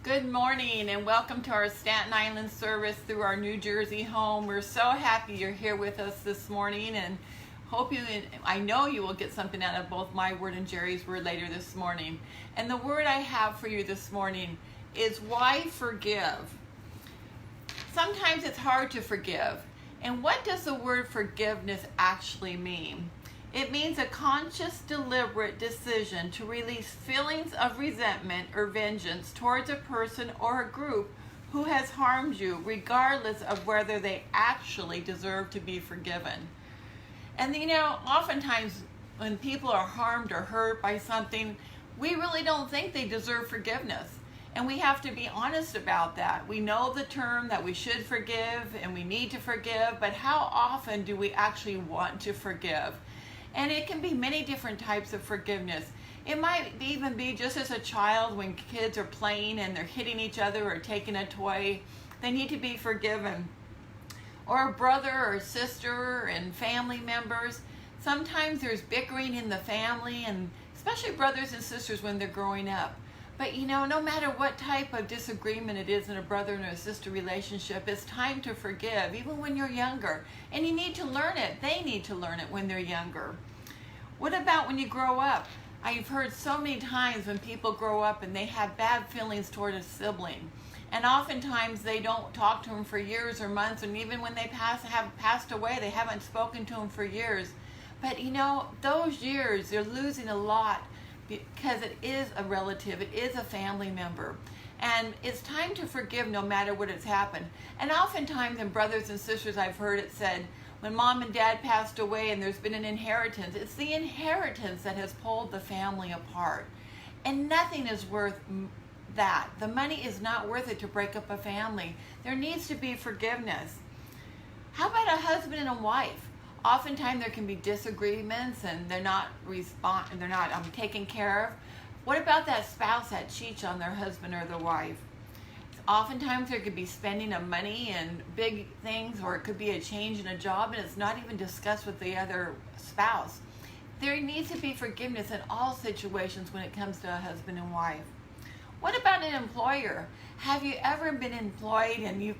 Good morning and welcome to our Staten Island service through our New Jersey home. We're so happy you're here with us this morning and I know you will get something out of both my word and Jerry's word later this morning. And the word I have for you this morning is why forgive. Sometimes it's hard to forgive. And what does the word forgiveness actually mean? It means a conscious, deliberate decision to release feelings of resentment or vengeance towards a person or a group who has harmed you, regardless of whether they actually deserve to be forgiven. And oftentimes when people are harmed or hurt by something, we really don't think they deserve forgiveness. And we have to be honest about that. We know the term that we should forgive and we need to forgive, but how often do we actually want to forgive? And it can be many different types of forgiveness. It might even be just as a child when kids are playing and they're hitting each other or taking a toy, they need to be forgiven. Or a brother or sister and family members. Sometimes there's bickering in the family, and especially brothers and sisters when they're growing up. But no matter what type of disagreement it is in a brother and a sister relationship, it's time to forgive, even when you're younger. And you need to learn it. They need to learn it when they're younger. What about when you grow up? I've heard so many times when people grow up and they have bad feelings toward a sibling. And oftentimes they don't talk to them for years or months, and even when they have passed away, they haven't spoken to them for years. But those years, they're losing a lot because it is a relative, it is a family member. And it's time to forgive no matter what has happened. And oftentimes in brothers and sisters, I've heard it said, when mom and dad passed away and there's been an inheritance, it's the inheritance that has pulled the family apart. And nothing is worth that. The money is not worth it to break up a family. There needs to be forgiveness. How about a husband and a wife? Oftentimes there can be disagreements and they're not taken care of. What about that spouse that cheats on their husband or their wife? Oftentimes there could be spending of money and big things, or it could be a change in a job and it's not even discussed with the other spouse. There needs to be forgiveness in all situations when it comes to a husband and wife. What about an employer? Have you ever been employed and you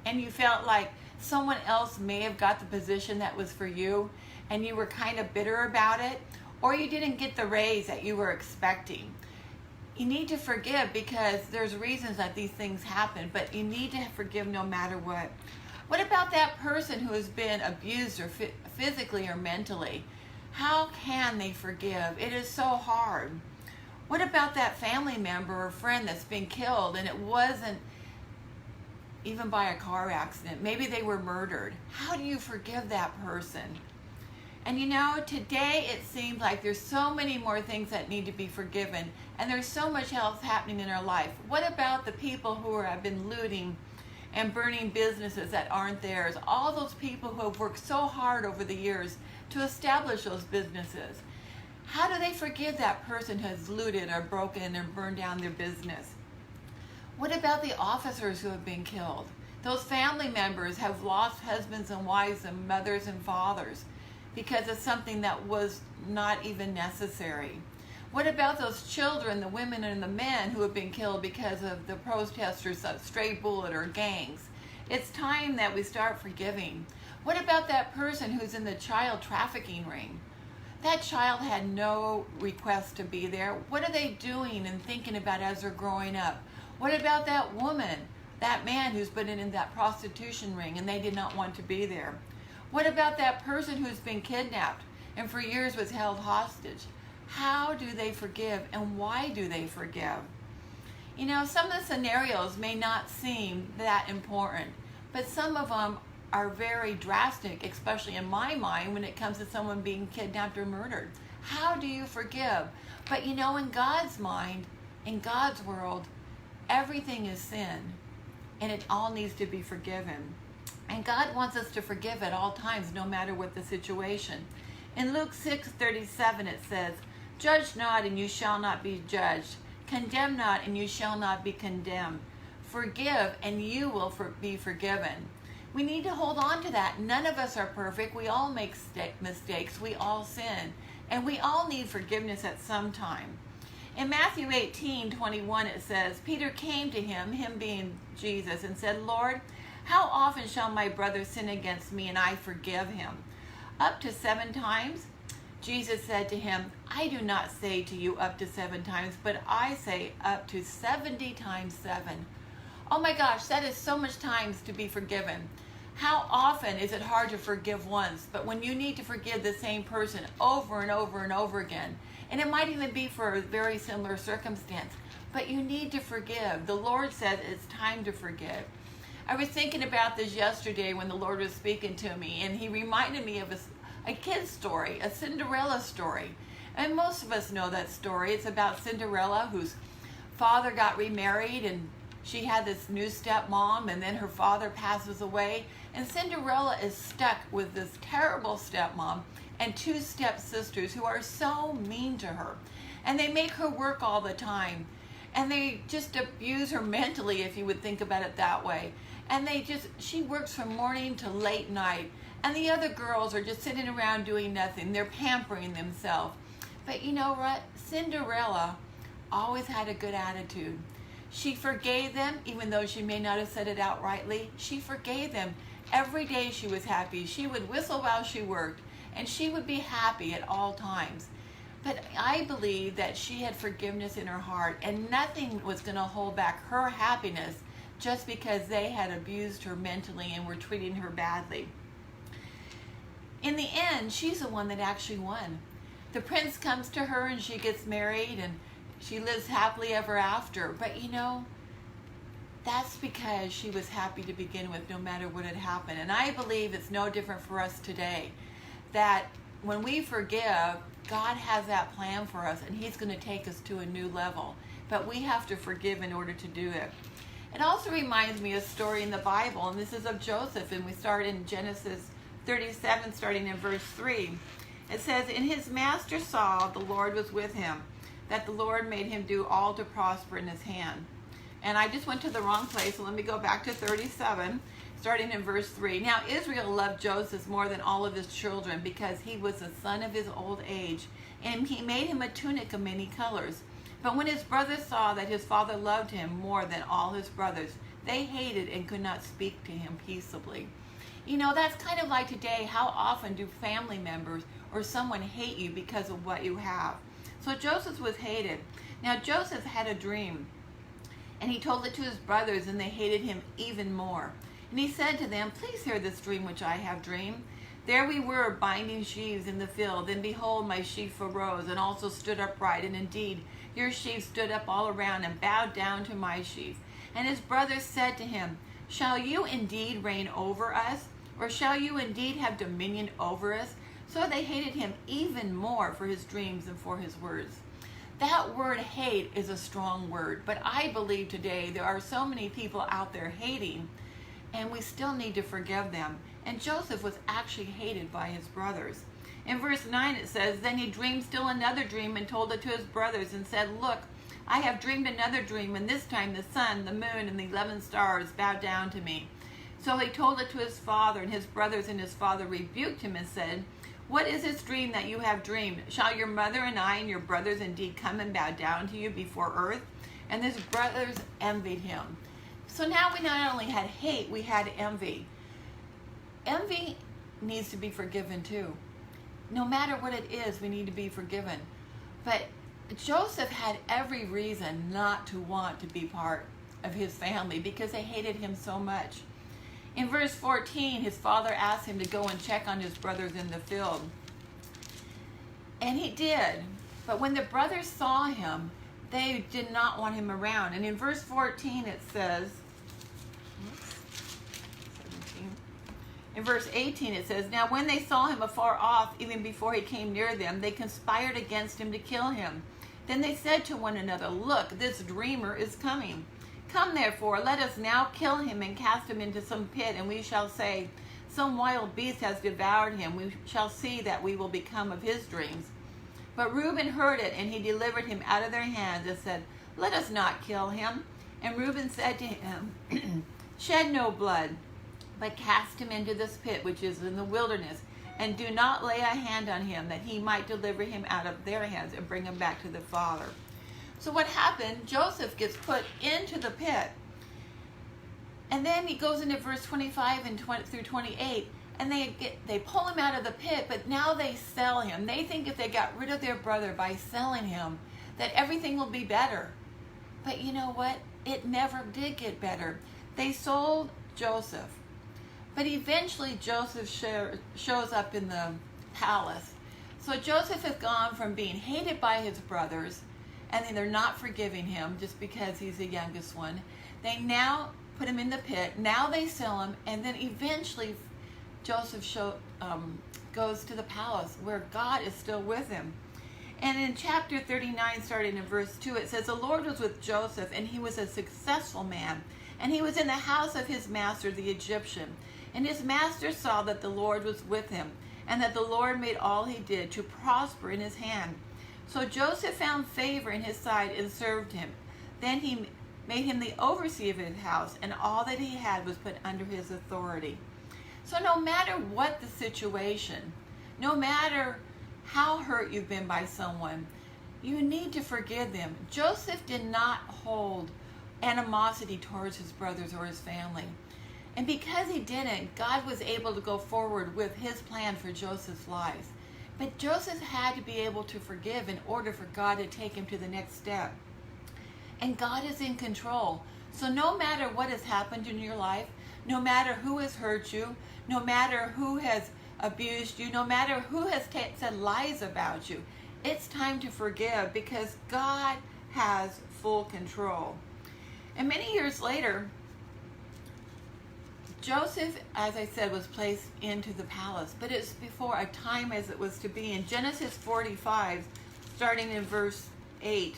and you felt like someone else may have got the position that was for you and you were kind of bitter about it, or you didn't get the raise that you were expecting? You need to forgive because there's reasons that these things happen, but you need to forgive no matter what. What about that person who has been abused or physically or mentally? How can they forgive? It is so hard. What about that family member or friend that's been killed and it wasn't even by a car accident? Maybe they were murdered. How do you forgive that person? And today it seems like there's so many more things that need to be forgiven, and there's so much else happening in our life. What about the people who have been looting and burning businesses that aren't theirs? All those people who have worked so hard over the years to establish those businesses. How do they forgive that person who has looted or broken or burned down their business? What about the officers who have been killed? Those family members have lost husbands and wives and mothers and fathers because of something that was not even necessary. What about those children, the women and the men who have been killed because of the protesters, stray bullet or gangs? It's time that we start forgiving. What about that person who's in the child trafficking ring? That child had no request to be there. What are they doing and thinking about as they're growing up? What about that woman, that man who's been in that prostitution ring and they did not want to be there? What about that person who's been kidnapped and for years was held hostage? How do they forgive, and why do they forgive? Some of the scenarios may not seem that important, but some of them are very drastic, especially in my mind when it comes to someone being kidnapped or murdered. How do you forgive? But in God's mind, in God's world, everything is sin, and it all needs to be forgiven. And God wants us to forgive at all times, no matter what the situation. In Luke 6:37 it says, "Judge not, and you shall not be judged. Condemn not, and you shall not be condemned. Forgive, and you will be forgiven." We need to hold on to that. None of us are perfect. We all make mistakes. We all sin. And we all need forgiveness at some time. In Matthew 18:21 it says, Peter came to him being Jesus, and said, Lord, how often shall my brother sin against me and I forgive him? Up to 7 times? Jesus said to him, I do not say to you up to 7 times, but I say up to 70 times 7. Oh my gosh, that is so much times to be forgiven. How often is it hard to forgive once, but when you need to forgive the same person over and over and over again, and it might even be for a very similar circumstance, but you need to forgive. The Lord said it's time to forgive. I was thinking about this yesterday when the Lord was speaking to me, and he reminded me of a kid's story, a Cinderella story. And most of us know that story. It's about Cinderella, whose father got remarried, and she had this new stepmom, and then her father passes away, and Cinderella is stuck with this terrible stepmom and 2 stepsisters who are so mean to her. And they make her work all the time, and they just abuse her mentally, if you would think about it that way. And she works from morning to late night, and the other girls are just sitting around doing nothing. They're pampering themselves. But you know what? Cinderella always had a good attitude. She forgave them, even though she may not have said it outrightly. She forgave them. Every day she was happy. She would whistle while she worked, and she would be happy at all times. But I believe that she had forgiveness in her heart, and nothing was going to hold back her happiness just because they had abused her mentally and were treating her badly. In the end, she's the one that actually won. The prince comes to her and she gets married and she lives happily ever after. But you know, that's because she was happy to begin with, no matter what had happened. And I believe it's no different for us today. That when we forgive, God has that plan for us, and he's going to take us to a new level. But we have to forgive in order to do it. It also reminds me of a story in the Bible, and this is of Joseph, and we start in Genesis 37, starting in verse 3. It says, "And his master saw the Lord was with him, that the Lord made him do all to prosper in his hand." And I just went to the wrong place, so let me go back to 37, starting in verse 3. "Now Israel loved Joseph more than all of his children, because he was the son of his old age, and he made him a tunic of many colors. But when his brothers saw that his father loved him more than all his brothers, they hated and could not speak to him peaceably." You know, that's kind of like today. How often do family members or someone hate you because of what you have? So Joseph was hated. Now Joseph had a dream, and he told it to his brothers, and they hated him even more. And he said to them, "Please hear this dream which I have dreamed. There we were binding sheaves in the field, and behold, my sheaf arose and also stood upright, and indeed your sheaf stood up all around and bowed down to my sheaf. And his brothers said to him, 'Shall you indeed reign over us? Or shall you indeed have dominion over us?' So they hated him even more for his dreams and for his words." That word hate is a strong word, but I believe today there are so many people out there hating, and we still need to forgive them. And Joseph was actually hated by his brothers. In verse 9 it says, "Then he dreamed still another dream and told it to his brothers and said, 'Look, I have dreamed another dream, and this time the sun, the moon, and the 11 stars bowed down to me.' So he told it to his father, and his brothers and his father rebuked him and said, 'What is this dream that you have dreamed? Shall your mother and I and your brothers indeed come and bow down to you before earth?' And his brothers envied him." So now we not only had hate, we had envy. Envy needs to be forgiven too. No matter what it is, we need to be forgiven. But Joseph had every reason not to want to be part of his family because they hated him so much. In verse 14, his father asked him to go and check on his brothers in the field. And he did. But when the brothers saw him, they did not want him around. And in verse 14 it says, in verse 18 it says, "Now when they saw him afar off, even before he came near them, they conspired against him to kill him. Then they said to one another, 'Look, this dreamer is coming. Come therefore, let us now kill him and cast him into some pit, and we shall say, some wild beast has devoured him. We shall see that we will become of his dreams.' But Reuben heard it, and he delivered him out of their hands and said, 'Let us not kill him.' And Reuben said to him, 'Shed no blood, but cast him into this pit which is in the wilderness, and do not lay a hand on him, that he might deliver him out of their hands and bring him back to the father.' So what happened, Joseph gets put into the pit. And then he goes into verse 25 and 20 through 28, and they pull him out of the pit, but now they sell him. They think if they got rid of their brother by selling him, that everything will be better. But you know what? It never did get better. They sold Joseph. But eventually Joseph shows up in the palace. So Joseph has gone from being hated by his brothers, and then they're not forgiving him just because he's the youngest one. They now put him in the pit. Now they sell him, and then eventually Joseph goes to the palace where God is still with him. And in chapter 39, starting in verse 2, it says, "The Lord was with Joseph, and he was a successful man, and he was in the house of his master, the Egyptian. And his master saw that the Lord was with him, and that the Lord made all he did to prosper in his hand. So Joseph found favor in his sight and served him. Then he made him the overseer of his house, and all that he had was put under his authority." So no matter what the situation, no matter how hurt you've been by someone, you need to forgive them. Joseph did not hold animosity towards his brothers or his family. And because he didn't, God was able to go forward with his plan for Joseph's life. But Joseph had to be able to forgive in order for God to take him to the next step. And God is in control. So no matter what has happened in your life, no matter who has hurt you, no matter who has abused you, no matter who has said lies about you, it's time to forgive because God has full control. And many years later, Joseph, as I said, was placed into the palace, but it's before a time as it was to be. In Genesis 45, starting in verse 3,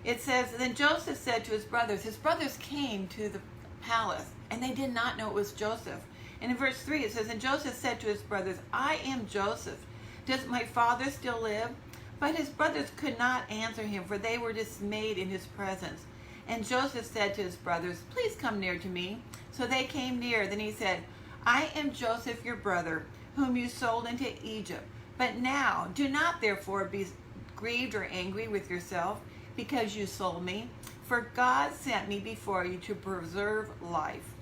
it says, "Then Joseph said to his brothers came to the palace, and they did not know it was Joseph." And in verse 3 it says, "And Joseph said to his brothers, 'I am Joseph. Does my father still live?' But his brothers could not answer him, for they were dismayed in his presence. And Joseph said to his brothers, 'Please come near to me.' So they came near. Then he said, 'I am Joseph your brother, whom you sold into Egypt. But now do not therefore be grieved or angry with yourself because you sold me, for God sent me before you to preserve life.'"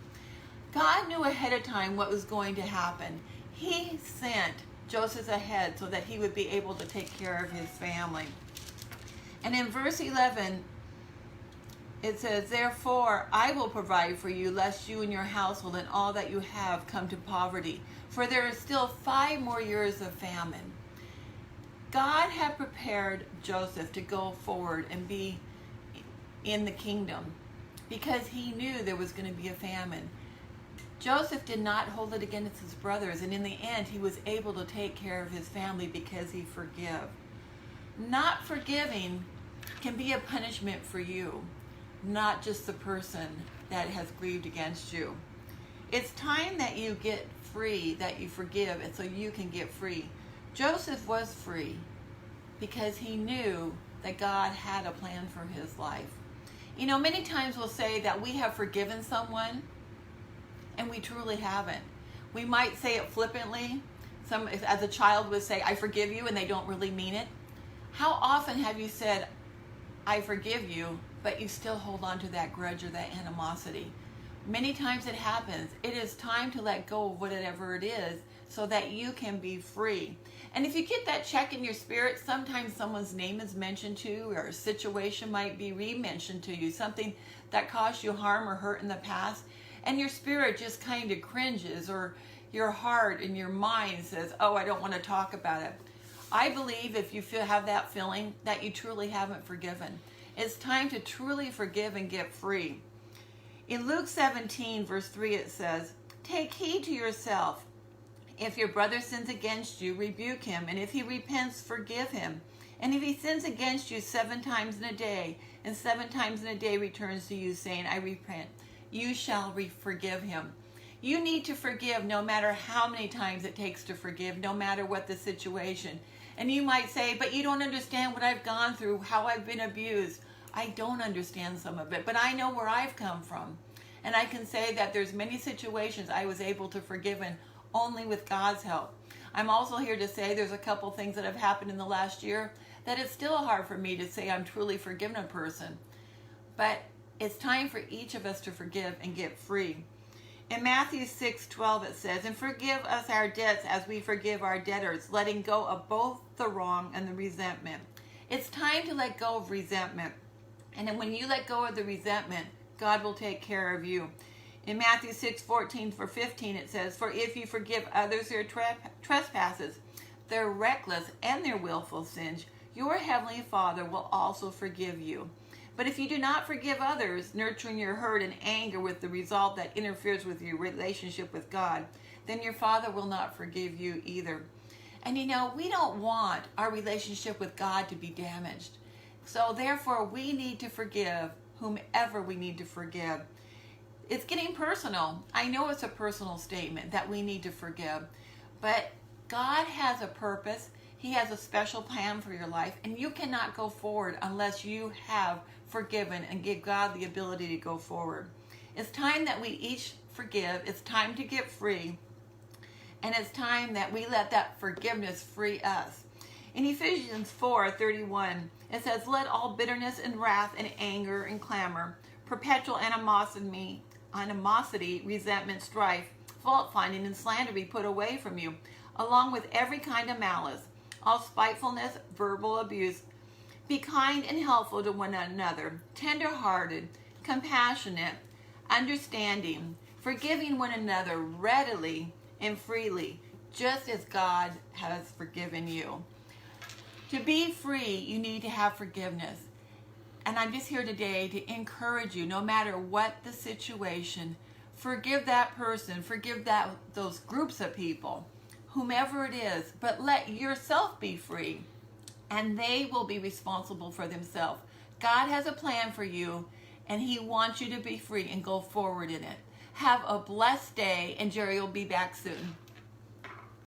God knew ahead of time what was going to happen. He sent Joseph ahead so that he would be able to take care of his family. And in verse 11, it says, "Therefore I will provide for you, lest you and your household and all that you have come to poverty. For there is still 5 more years of famine." God had prepared Joseph to go forward and be in the kingdom because he knew there was going to be a famine. Joseph did not hold it against his brothers, and in the end he was able to take care of his family because he forgave. Not forgiving can be a punishment for you, not just the person that has grieved against you. It's time that you get free, that you forgive, and so you can get free. Joseph was free because he knew that God had a plan for his life. You know, many times we'll say that we have forgiven someone, and we truly haven't. We might say it flippantly. As a child would say, "I forgive you," and they don't really mean it. How often have you said, "I forgive you," but you still hold on to that grudge or that animosity? Many times it happens. It is time to let go of whatever it is so that you can be free. And if you get that check in your spirit, sometimes someone's name is mentioned to you, or a situation might be re-mentioned to you, something that caused you harm or hurt in the past, and your spirit just kind of cringes, or your heart and your mind says, "Oh, I don't want to talk about it." I believe if you have that feeling, that you truly haven't forgiven. It's time to truly forgive and get free. In Luke 17, verse 3, it says, "Take heed to yourself. If your brother sins against you, rebuke him, and if he repents, forgive him. And if he sins against you 7 times in a day, and 7 times in a day returns to you, saying, 'I repent,' you shall forgive him." You need to forgive no matter how many times it takes to forgive, no matter what the situation. And you might say, "But you don't understand what I've gone through, how I've been abused." I don't understand some of it, but I know where I've come from. And I can say that there's many situations I was able to forgive in only with God's help. I'm also here to say there's a couple things that have happened in the last year that it's still hard for me to say I'm truly forgiven a person. But it's time for each of us to forgive and get free. In Matthew 6:12 it says, "And forgive us our debts as we forgive our debtors, letting go of both the wrong and the resentment." It's time to let go of resentment. And then when you let go of the resentment, God will take care of you. In Matthew 6:14-15 it says, "For if you forgive others their trespasses, their reckless and their willful sins, your heavenly Father will also forgive you. But if you do not forgive others, nurturing your hurt and anger with the result that interferes with your relationship with God, then your Father will not forgive you either." And you know, we don't want our relationship with God to be damaged. So therefore, we need to forgive whomever we need to forgive. It's getting personal. I know it's a personal statement that we need to forgive, but God has a purpose. He has a special plan for your life, and you cannot go forward unless you have forgiven and give God the ability to go forward. It's time that we each forgive. It's time to get free, and it's time that we let that forgiveness free us. In Ephesians 4:31, it says, "Let all bitterness and wrath and anger and clamor, perpetual animosity, resentment, strife, fault-finding, and slander be put away from you, along with every kind of malice, all spitefulness, verbal abuse. Be kind and helpful to one another, tender-hearted, compassionate, understanding, forgiving one another readily and freely, just as God has forgiven you." To be free, you need to have forgiveness. And I'm just here today to encourage you, no matter what the situation, forgive that person, forgive those groups of people, whomever it is, but let yourself be free, and they will be responsible for themselves. God has a plan for you, and He wants you to be free and go forward in it. Have a blessed day, and Jerry will be back soon.